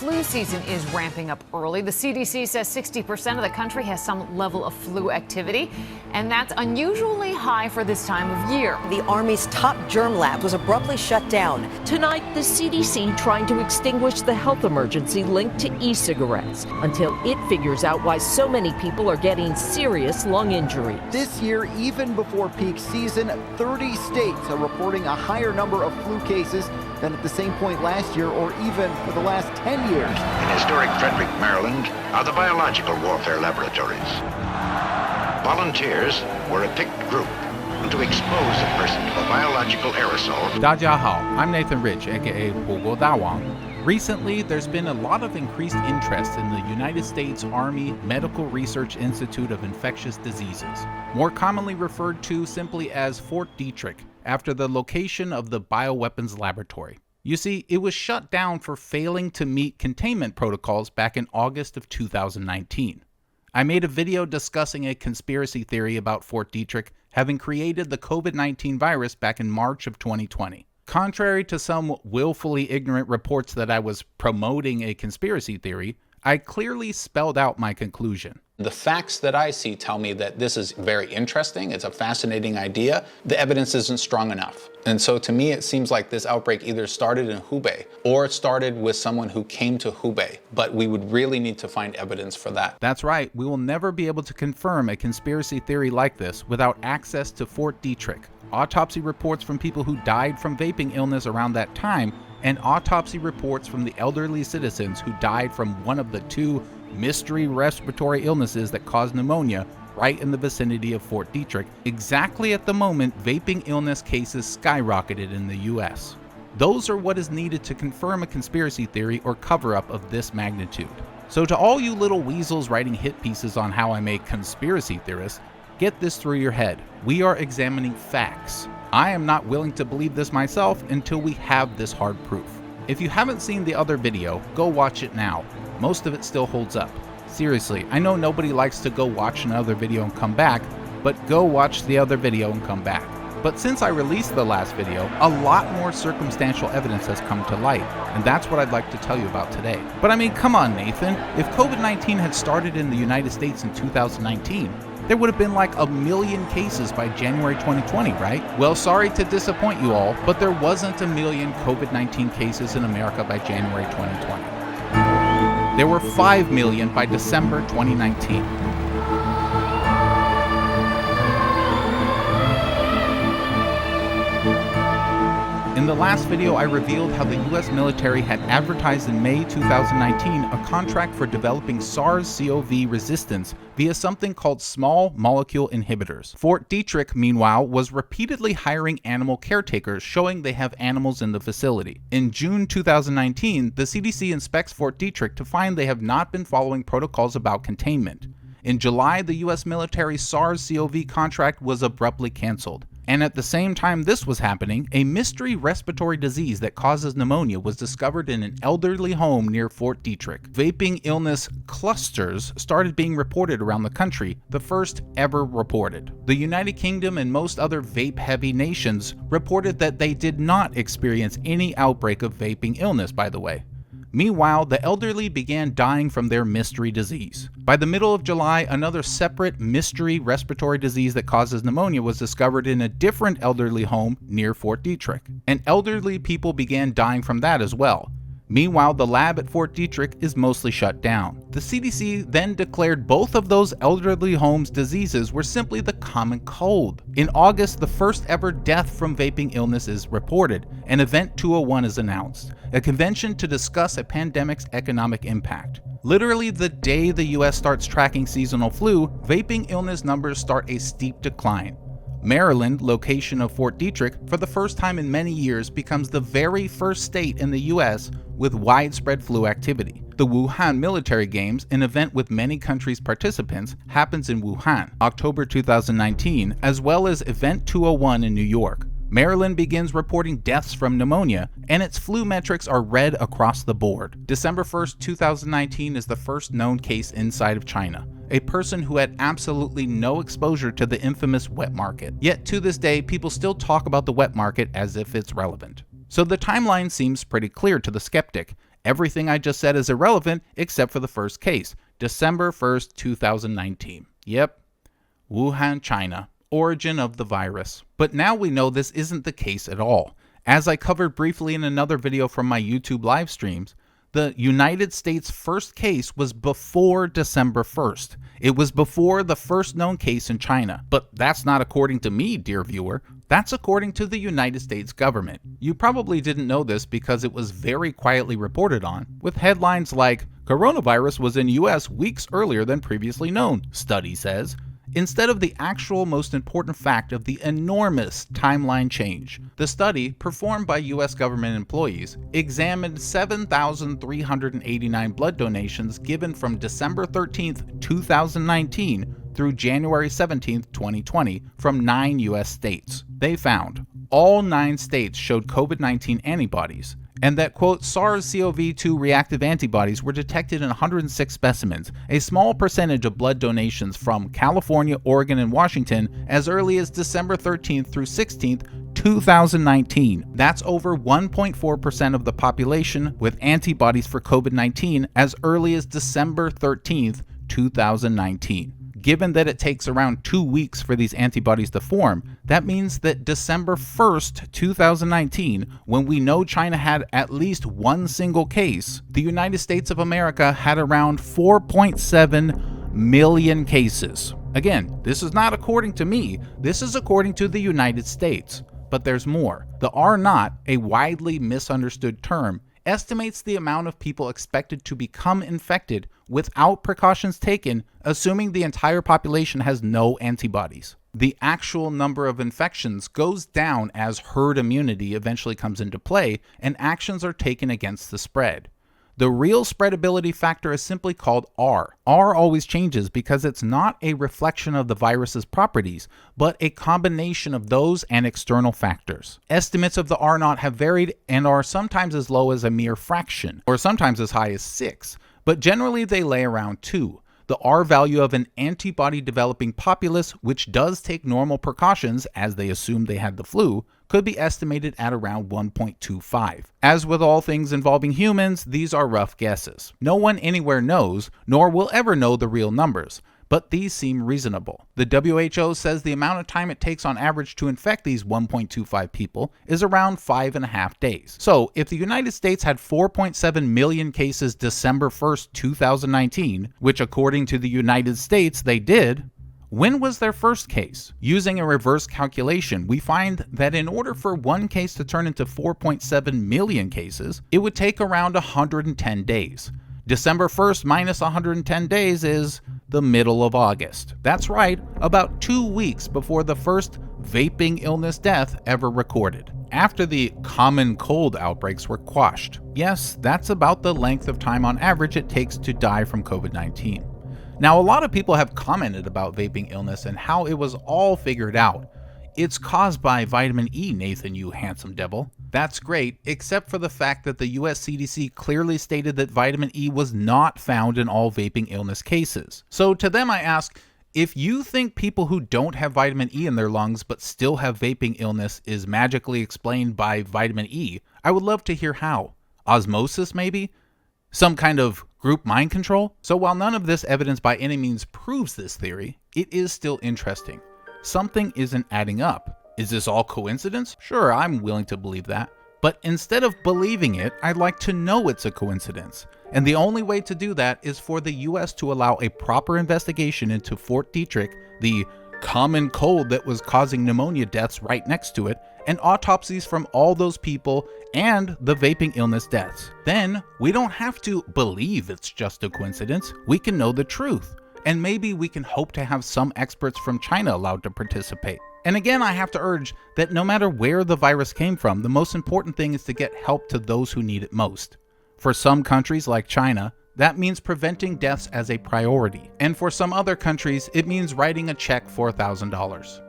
flu season is ramping up early. The CDC says 60% of the country has some level of flu activity, and that's unusually high for this time of year. The Army's top germ lab was abruptly shut down. Tonight, the CDC trying to extinguish the health emergency linked to e-cigarettes until it figures out why so many people are getting serious lung injuries. This year, even before peak season, 30 states are reporting a higher number of flu cases than at the same point last year or even for the last 10 years. In historic Frederick, Maryland, are the biological warfare laboratories. Volunteers were a picked group to expose a person to a biological aerosol. 大家好, I'm Nathan Rich, aka 火锅大王. Recently, there's been a lot of increased interest in the United States Army Medical Research Institute of Infectious Diseases, more commonly referred to simply as Fort Detrick, after the location of the bioweapons laboratory. You see, it was shut down for failing to meet containment protocols back in August of 2019. I made a video discussing a conspiracy theory about Fort Detrick having created the COVID-19 virus back in March of 2020. Contrary to some willfully ignorant reports that I was promoting a conspiracy theory, I clearly spelled out my conclusion. The facts that I see tell me that this is very interesting, it's a fascinating idea. The evidence isn't strong enough. And so to me, it seems like this outbreak either started in Hubei or it started with someone who came to Hubei, but we would really need to find evidence for that. That's right, we will never be able to confirm a conspiracy theory like this without access to Fort Detrick, autopsy reports from people who died from vaping illness around that time, and autopsy reports from the elderly citizens who died from one of the two mystery respiratory illnesses that caused pneumonia right in the vicinity of Fort Detrick, exactly at the moment vaping illness cases skyrocketed in the US. Those are what is needed to confirm a conspiracy theory or cover-up of this magnitude. So to all you little weasels writing hit pieces on how I'm a conspiracy theorist, get this through your head. We are examining facts. I am not willing to believe this myself until we have this hard proof. If you haven't seen the other video, go watch it now. Most of it still holds up. Seriously, I know nobody likes to go watch another video and come back, but go watch the other video and come back. But since I released the last video, a lot more circumstantial evidence has come to light, and that's what I'd like to tell you about today. But I mean, come on, Nathan. If COVID-19 had started in the United States in 2019, there would have been like 1 million cases by January 2020, right? Well, sorry to disappoint you all, but there wasn't 1 million COVID-19 cases in America by January 2020. There were 5 million by December 2019. In the last video, I revealed how the US military had advertised in May 2019 a contract for developing SARS-CoV resistance via something called small molecule inhibitors. Fort Detrick, meanwhile, was repeatedly hiring animal caretakers, showing they have animals in the facility. In June 2019, the CDC inspects Fort Detrick to find they have not been following protocols about containment. In July, the US military SARS-CoV contract was abruptly canceled. And at the same time this was happening, a mystery respiratory disease that causes pneumonia was discovered in an elderly home near Fort Detrick. Vaping illness clusters started being reported around the country, the first ever reported. The United Kingdom and most other vape-heavy nations reported that they did not experience any outbreak of vaping illness, by the way. Meanwhile, the elderly began dying from their mystery disease. By the middle of July, another separate mystery respiratory disease that causes pneumonia was discovered in a different elderly home near Fort Detrick, and elderly people began dying from that as well. Meanwhile, the lab at Fort Detrick is mostly shut down. The CDC then declared both of those elderly homes' diseases were simply the common cold. In August, the first ever death from vaping illness is reported, and Event 201 is announced, a convention to discuss a pandemic's economic impact. Literally the day the US starts tracking seasonal flu, vaping illness numbers start a steep decline. Maryland, location of Fort Detrick, for the first time in many years becomes the very first state in the US with widespread flu activity. The Wuhan Military Games, an event with many countries' participants, happens in Wuhan, October 2019, as well as Event 201 in New York. Maryland begins reporting deaths from pneumonia, and its flu metrics are red across the board. December 1st, 2019 is the first known case inside of China, a person who had absolutely no exposure to the infamous wet market. Yet to this day, people still talk about the wet market as if it's relevant. So the timeline seems pretty clear to the skeptic. Everything I just said is irrelevant except for the first case, December 1st, 2019. Yep, Wuhan, China, origin of the virus. But now we know this isn't the case at all. As I covered briefly in another video from my YouTube live streams, the United States' first case was before December 1st. It was before the first known case in China. But that's not according to me, dear viewer. That's according to the United States government. You probably didn't know this because it was very quietly reported on, with headlines like, "Coronavirus was in US weeks earlier than previously known, study says," instead of the actual most important fact of the enormous timeline change. The study, performed by US government employees, examined 7,389 blood donations given from December 13th, 2019 through January 17th, 2020 from 9 US states. They found all 9 states showed COVID-19 antibodies, and that, quote, SARS-CoV-2 reactive antibodies were detected in 106 specimens, a small percentage of blood donations from California, Oregon, and Washington as early as December 13th through 16th, 2019. That's over 1.4% of the population with antibodies for COVID-19 as early as December 13th, 2019. Given that it takes around 2 weeks for these antibodies to form, that means that December 1st, 2019, when we know China had at least one single case, the United States of America had around 4.7 million cases. Again, this is not according to me, this is according to the United States. But there's more. The R0, a widely misunderstood term, estimates the amount of people expected to become infected without precautions taken, assuming the entire population has no antibodies. The actual number of infections goes down as herd immunity eventually comes into play and actions are taken against the spread. The real spreadability factor is simply called R. R always changes because it's not a reflection of the virus's properties, but a combination of those and external factors. Estimates of the R0 have varied and are sometimes as low as a mere fraction, or sometimes as high as 6, but generally they lay around 2. The R value of an antibody-developing populace, which does take normal precautions as they assume they had the flu, could be estimated at around 1.25. As with all things involving humans, these are rough guesses. No one anywhere knows, nor will ever know the real numbers, but these seem reasonable. The WHO says the amount of time it takes on average to infect these 1.25 people is around 5.5 days. So if the United States had 4.7 million cases December 1st, 2019, which according to the United States they did, when was their first case? Using a reverse calculation, we find that in order for one case to turn into 4.7 million cases, it would take around 110 days. December 1st minus 110 days is the middle of August. That's right, about 2 weeks before the first vaping illness death ever recorded, after the common cold outbreaks were quashed. Yes, that's about the length of time on average it takes to die from COVID-19. Now, a lot of people have commented about vaping illness and how it was all figured out. It's caused by vitamin E, Nathan, you handsome devil. That's great, except for the fact that the US CDC clearly stated that vitamin E was not found in all vaping illness cases. So to them I ask, if you think people who don't have vitamin E in their lungs but still have vaping illness is magically explained by vitamin E, I would love to hear how. Osmosis, maybe? Some kind of group mind control? So while none of this evidence by any means proves this theory, it is still interesting. Something isn't adding up. Is this all coincidence? Sure, I'm willing to believe that. But instead of believing it, I'd like to know it's a coincidence. And the only way to do that is for the US to allow a proper investigation into Fort Detrick, the common cold that was causing pneumonia deaths right next to it, and autopsies from all those people and the vaping illness deaths. Then we don't have to believe it's just a coincidence. We can know the truth. And maybe we can hope to have some experts from China allowed to participate. And again, I have to urge that no matter where the virus came from, the most important thing is to get help to those who need it most. For some countries like China, that means preventing deaths as a priority. And for some other countries, it means writing a check for $1,000.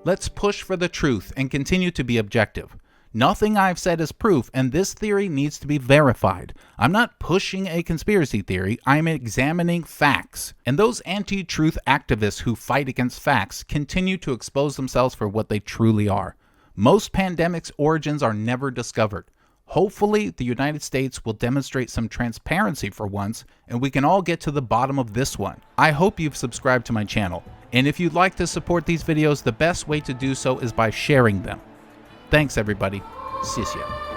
Let's push for the truth and continue to be objective. Nothing I've said is proof, and this theory needs to be verified. I'm not pushing a conspiracy theory, I'm examining facts. And those anti-truth activists who fight against facts continue to expose themselves for what they truly are. Most pandemics' origins are never discovered. Hopefully, the United States will demonstrate some transparency for once, and we can all get to the bottom of this one. I hope you've subscribed to my channel, and if you'd like to support these videos, the best way to do so is by sharing them. Thanks everybody. 谢谢。